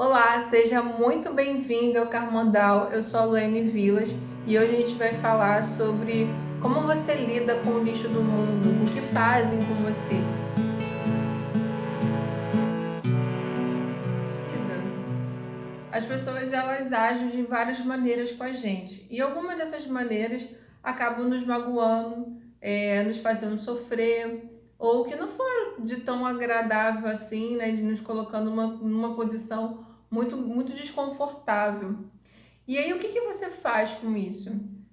Olá, seja muito bem-vindo ao Carmandal. Eu sou a Luane Vilas e hoje a gente vai falar sobre como você lida com o lixo do mundo, o que fazem com você. As pessoas elas agem de várias maneiras com a gente e algumas dessas maneiras acabam nos magoando, nos fazendo sofrer ou que não for de tão agradável assim, né, de nos colocando numa posição muito desconfortável. E aí, o que que você faz com isso?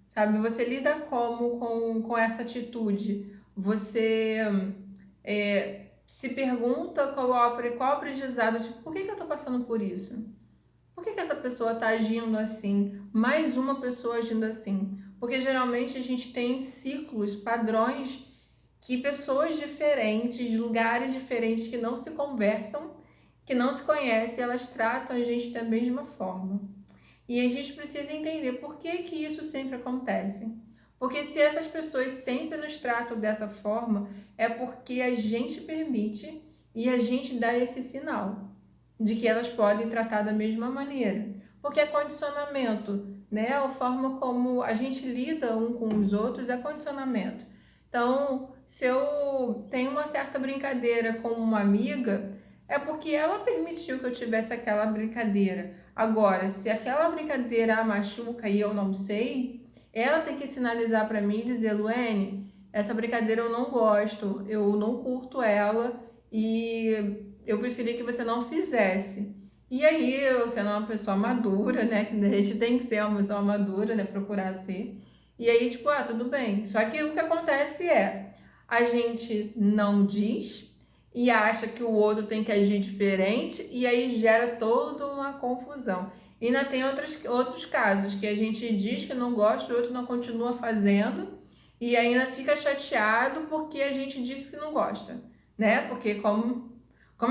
Sabe, você lida como com essa atitude? Você se pergunta qual aprendizado, tipo, por que que eu tô passando por isso? Por que que essa pessoa tá agindo assim? Mais uma pessoa agindo assim? Porque geralmente a gente tem ciclos, padrões que pessoas diferentes, lugares diferentes que não se conversam, que não se conhecem, elas tratam a gente da mesma forma. E a gente precisa entender por que que isso sempre acontece. Porque se essas pessoas sempre nos tratam dessa forma, é porque a gente permite e a gente dá esse sinal de que elas podem tratar da mesma maneira. Porque é condicionamento, né? A forma como a gente lida um com os outros é condicionamento. Então, se eu tenho uma certa brincadeira com uma amiga, é porque ela permitiu que eu tivesse aquela brincadeira. Agora, se aquela brincadeira a machuca e eu não sei, ela tem que sinalizar para mim e dizer, Luene, essa brincadeira eu não gosto, eu não curto ela e eu preferia que você não fizesse. E aí, eu sendo uma pessoa madura, né, que a gente tem que ser uma pessoa madura, né, procurar ser. E aí, tipo, tudo bem. Só que o que acontece é, a gente não diz e acha que o outro tem que agir diferente e aí gera toda uma confusão. E ainda tem outros casos que a gente diz que não gosta, o outro não continua fazendo e ainda fica chateado porque a gente disse que não gosta, né? Porque como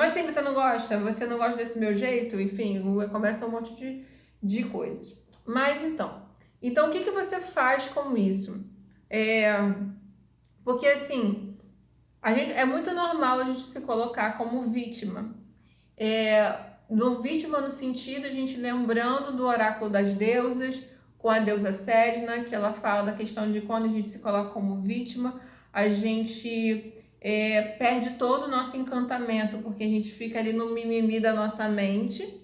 assim você não gosta? Você não gosta desse meu jeito? Enfim, começa um monte de coisas. Mas então o que que você faz com isso? É, porque assim, é muito normal a gente se colocar como vítima. No vítima no sentido, a gente lembrando do oráculo das deusas, com a deusa Sedna, que ela fala da questão de quando a gente se coloca como vítima, a gente perde todo o nosso encantamento, porque a gente fica ali no mimimi da nossa mente,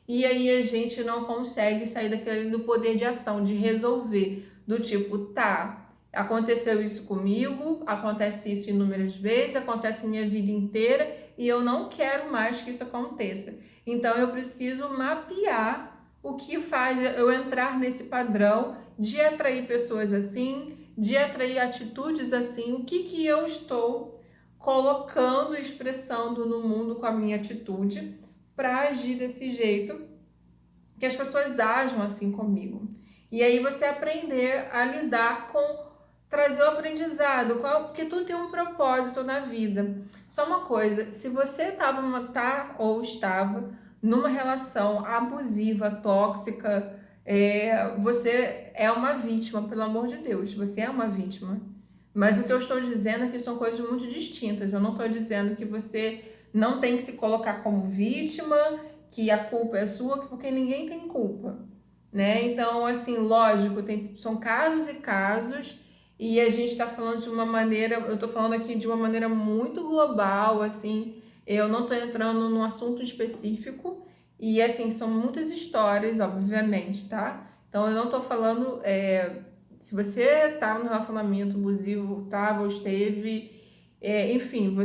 e aí a gente não consegue sair daquele do poder de ação, de resolver, do tipo, tá, aconteceu isso comigo, acontece isso inúmeras vezes, acontece minha vida inteira e eu não quero mais que isso aconteça. Então eu preciso mapear o que faz eu entrar nesse padrão de atrair pessoas assim, de atrair atitudes assim, o que que eu estou colocando, expressando no mundo com a minha atitude para agir desse jeito, que as pessoas ajam assim comigo. E aí você aprender a lidar com trazer o aprendizado, porque tudo tem um propósito na vida. Só uma coisa, se você tá ou estava numa relação abusiva, tóxica, você é uma vítima, pelo amor de Deus, você é uma vítima. Mas o que eu estou dizendo é que são coisas muito distintas. Eu não estou dizendo que você não tem que se colocar como vítima, que a culpa é sua, porque ninguém tem culpa, né? Então, assim, lógico, são casos e casos, e a gente está falando de uma maneira, eu estou falando aqui de uma maneira muito global, assim, eu não estou entrando num assunto específico, e assim, são muitas histórias, obviamente, tá? Então, eu não estou falando, se você está no relacionamento abusivo, estava ou esteve, enfim,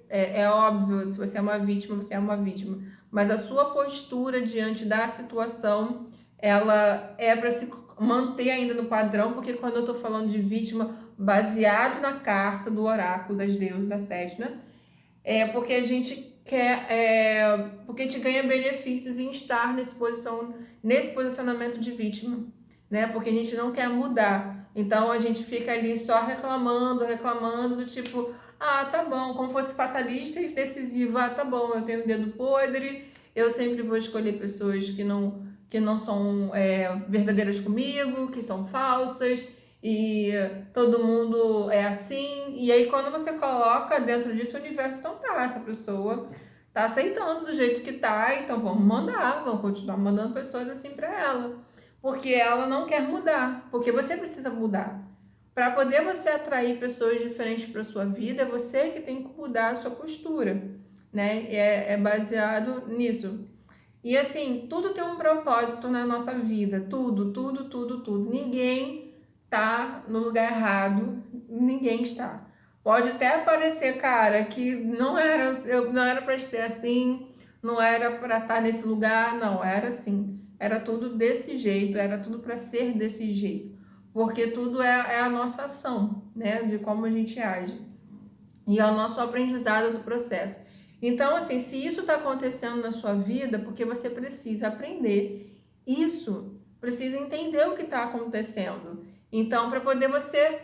é óbvio, se você é uma vítima, você é uma vítima. Mas a sua postura diante da situação, ela é para se manter ainda no padrão, porque quando eu estou falando de vítima baseado na carta do oráculo das deusas da Sesna, é porque a gente quer, porque a gente ganha benefícios em estar nesse posicionamento de vítima, né? Porque a gente não quer mudar. Então a gente fica ali só reclamando do tipo, tá bom, como fosse fatalista e decisiva, tá bom, eu tenho o dedo podre, eu sempre vou escolher pessoas que não são verdadeiras comigo, que são falsas e todo mundo é assim. E aí, quando você coloca dentro disso, o universo não tá, essa pessoa tá aceitando do jeito que tá, então vamos continuar mandando pessoas assim para ela, porque ela não quer mudar, porque você precisa mudar. Para poder você atrair pessoas diferentes para sua vida, é você que tem que mudar a sua postura, né? É baseado nisso. E assim, tudo tem um propósito na nossa vida, tudo, tudo, tudo, tudo. Ninguém tá no lugar errado, ninguém está. Pode até parecer, cara, que não era para ser assim, não era para estar nesse lugar, não, era assim. Era tudo desse jeito, era tudo para ser desse jeito. Porque tudo é a nossa ação, né, de como a gente age. E é o nosso aprendizado do processo. Então, assim, se isso está acontecendo na sua vida, porque você precisa aprender isso, precisa entender o que está acontecendo. Então, para poder você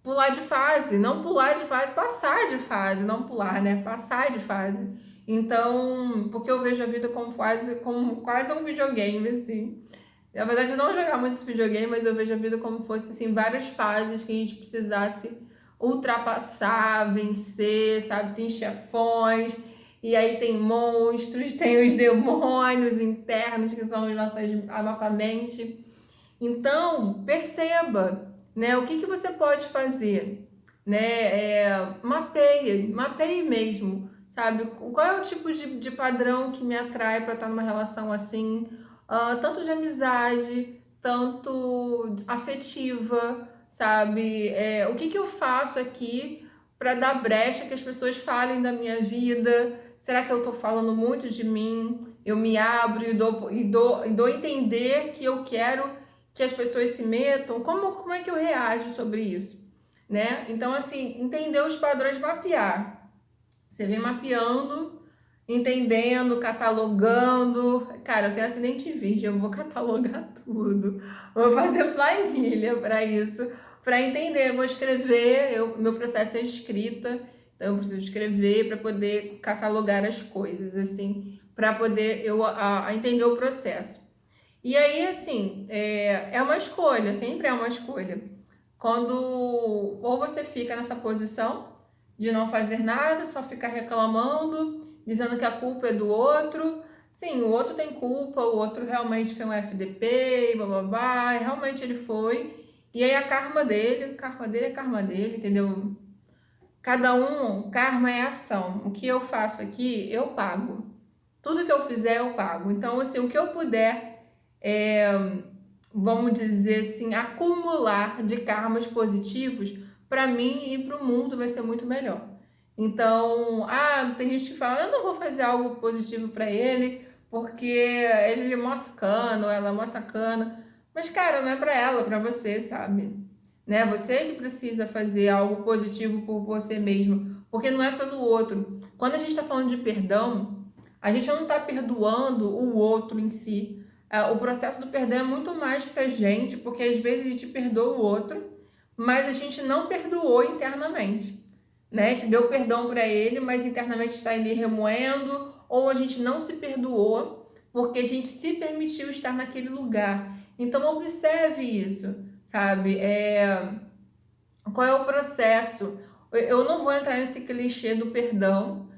pular de fase, não pular de fase, passar de fase, não pular, né? Passar de fase. Então, porque eu vejo a vida como quase um videogame, assim. Na verdade, eu não jogar muito esse videogame, mas eu vejo a vida como fosse assim, várias fases que a gente precisasse ultrapassar, vencer, sabe? Tem chefões, e aí tem monstros, tem os demônios internos que são a nossa mente. Então, perceba, né? O que você pode fazer, né? Mapeie mesmo, sabe? Qual é o tipo de padrão que me atrai para estar numa relação assim, tanto de amizade, tanto afetiva, sabe? O que eu faço aqui para dar brecha que as pessoas falem da minha vida? Será que eu estou falando muito de mim? Eu me abro e dou a entender que eu quero que as pessoas se metam, como é que eu reajo sobre isso, né? Então, assim, entender os padrões, mapear. Você vem mapeando, entendendo, catalogando. Cara, eu tenho acidente de vídeo, eu vou catalogar tudo. Vou fazer planilha para isso, para entender. Eu vou escrever, meu processo é escrita, então eu preciso escrever para poder catalogar as coisas, assim, para poder eu entender o processo. E aí, assim, é uma escolha, sempre é uma escolha. Quando ou você fica nessa posição de não fazer nada, só ficar reclamando, dizendo que a culpa é do outro. Sim, o outro tem culpa, o outro realmente foi um FDP, bababá, e realmente ele foi. E aí karma dele é karma dele, entendeu? Cada um, karma é ação. O que eu faço aqui, eu pago. Tudo que eu fizer, eu pago. Então, assim, o que eu puder vamos dizer assim, acumular de karmas positivos, para mim e para o mundo vai ser muito melhor. Então, tem gente que fala, eu não vou fazer algo positivo para ele, porque ele é mó sacana, ou ela é mó sacana. Mas, cara, não é para ela, é para você, sabe? Né? Você que precisa fazer algo positivo por você mesmo, porque não é pelo outro. Quando a gente está falando de perdão, a gente não está perdoando o outro em si, o processo do perdão é muito mais pra gente, porque às vezes a gente perdoa o outro, mas a gente não perdoou internamente, né? A gente deu perdão para ele, mas internamente está ali remoendo, ou a gente não se perdoou porque a gente se permitiu estar naquele lugar. Então observe isso, sabe? Qual é o processo? Eu não vou entrar nesse clichê do perdão,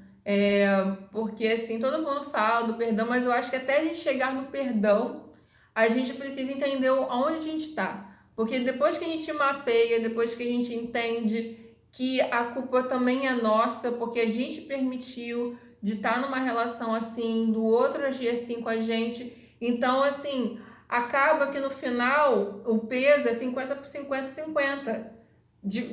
porque assim, todo mundo fala do perdão, mas eu acho que até a gente chegar no perdão, a gente precisa entender onde a gente está. Porque depois que a gente mapeia, depois que a gente entende que a culpa também é nossa, porque a gente permitiu de estar numa relação assim, do outro agir assim com a gente. Então, assim, acaba que no final o peso é 50 por 50, 50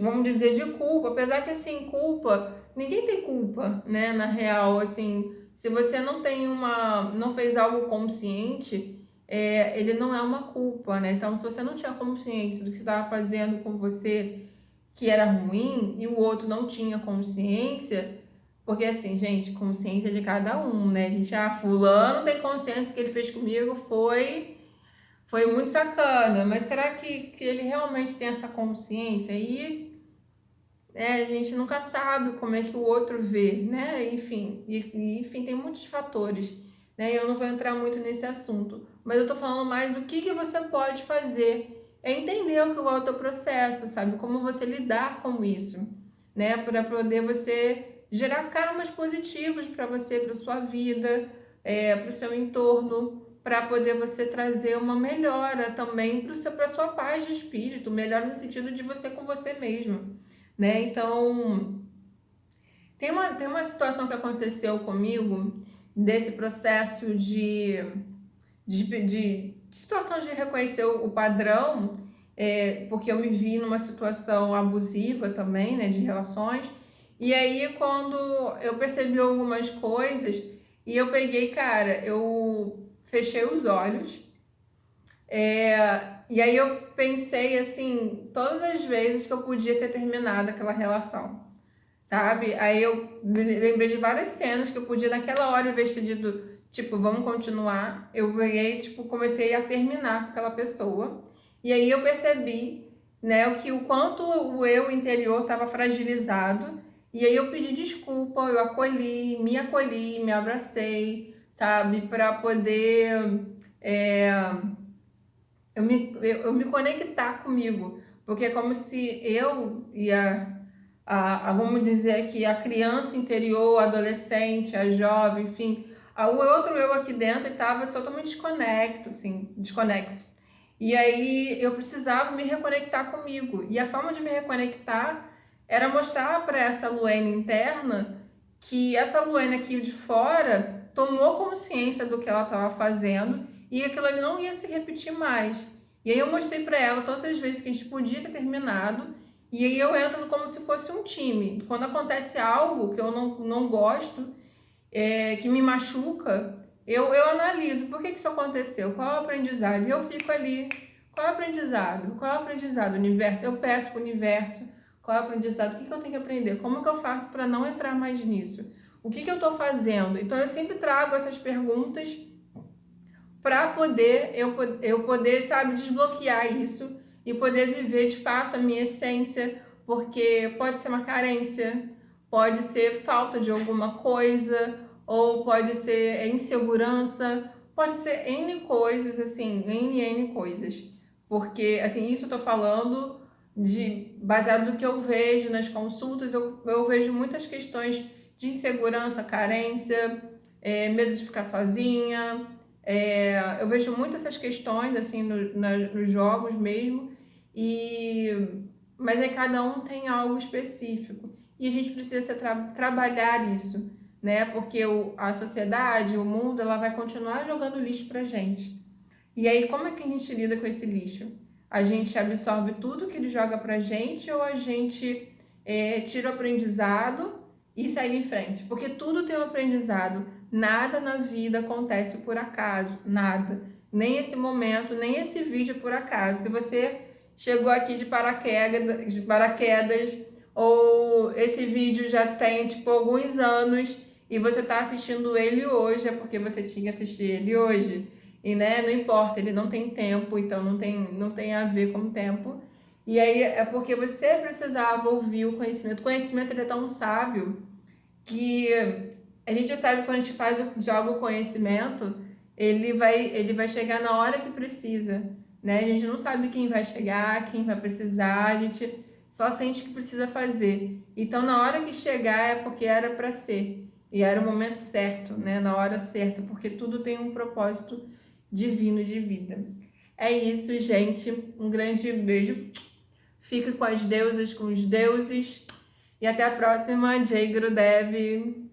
vamos dizer, de culpa, apesar que assim, culpa, ninguém tem culpa, né, na real, assim, se você não fez algo consciente, ele não é uma culpa, né, então se você não tinha consciência do que estava fazendo com você, que era ruim, e o outro não tinha consciência, porque assim, gente, consciência de cada um, né, a gente, fulano tem consciência que ele fez comigo, foi muito sacana, mas será que ele realmente tem essa consciência? E a gente nunca sabe como é que o outro vê, né? Enfim, tem muitos fatores, né? Eu não vou entrar muito nesse assunto, mas eu tô falando mais do que você pode fazer. É entender o que é o teu processo, sabe? Como você lidar com isso, né? Para poder você gerar karmas positivos para você, para sua vida, para o seu entorno, para poder você trazer uma melhora também para a sua paz de espírito, melhor no sentido de você com você mesmo, né? Então, tem uma situação que aconteceu comigo, desse processo de situação de reconhecer o padrão, porque eu me vi numa situação abusiva também, né, de relações, e aí quando eu percebi algumas coisas, e eu peguei, cara, eu fechei os olhos, e aí eu pensei, assim, todas as vezes que eu podia ter terminado aquela relação, sabe? Aí eu me lembrei de várias cenas que eu podia naquela hora, em vez de tipo, vamos continuar, eu peguei, tipo, comecei a terminar com aquela pessoa. E aí eu percebi, né, o quanto o eu interior estava fragilizado. E aí eu pedi desculpa, eu acolhi, me abracei, sabe? Para poder eu me conectar comigo. Porque é como se eu ia vamos dizer que a criança interior, a adolescente, a jovem, enfim, o outro eu aqui dentro estava totalmente desconexo. E aí eu precisava me reconectar comigo. E a forma de me reconectar era mostrar para essa Luene interna que essa Luene aqui de fora tomou consciência do que ela estava fazendo e aquilo ali não ia se repetir mais. E aí eu mostrei para ela todas as vezes que a gente podia ter terminado. E aí eu entro como se fosse um time. Quando acontece algo que eu não gosto, que me machuca, eu analiso por que isso aconteceu, qual é o aprendizado, e eu fico ali, qual é o aprendizado? Qual é o aprendizado? Universo, eu peço para o universo, qual é o aprendizado? O que eu tenho que aprender? Como que eu faço para não entrar mais nisso? O que eu estou fazendo? Então eu sempre trago essas perguntas para poder eu poder, sabe, desbloquear isso e poder viver de fato a minha essência, porque pode ser uma carência, pode ser falta de alguma coisa, ou pode ser insegurança, pode ser N coisas, assim, N coisas. Porque, assim, isso eu tô falando baseado no que eu vejo nas consultas, eu vejo muitas questões de insegurança, carência, medo de ficar sozinha, eu vejo muito essas questões assim nos jogos mesmo, mas aí cada um tem algo específico e a gente precisa trabalhar isso, né? Porque a sociedade, o mundo, ela vai continuar jogando lixo pra gente. E aí como é que a gente lida com esse lixo? A gente absorve tudo que ele joga pra gente ou a gente tira o aprendizado e segue em frente? Porque tudo tem um aprendizado. Nada na vida acontece por acaso, nada. Nem esse momento, nem esse vídeo por acaso. Se você chegou aqui de paraquedas, ou esse vídeo já tem tipo alguns anos e você está assistindo ele hoje, é porque você tinha que assistir ele hoje. E né, não importa, ele não tem tempo, então não tem a ver com o tempo. E aí é porque você precisava ouvir o conhecimento. O conhecimento ele é tão sábio que a gente sabe que quando a gente joga o conhecimento, ele vai chegar na hora que precisa, né? A gente não sabe quem vai chegar, quem vai precisar, a gente só sente que precisa fazer. Então, na hora que chegar é porque era para ser. E era o momento certo, né? Na hora certa, porque tudo tem um propósito divino de vida. É isso, gente. Um grande beijo. Fique com as deusas, com os deuses. E até a próxima. Jai Gurudev.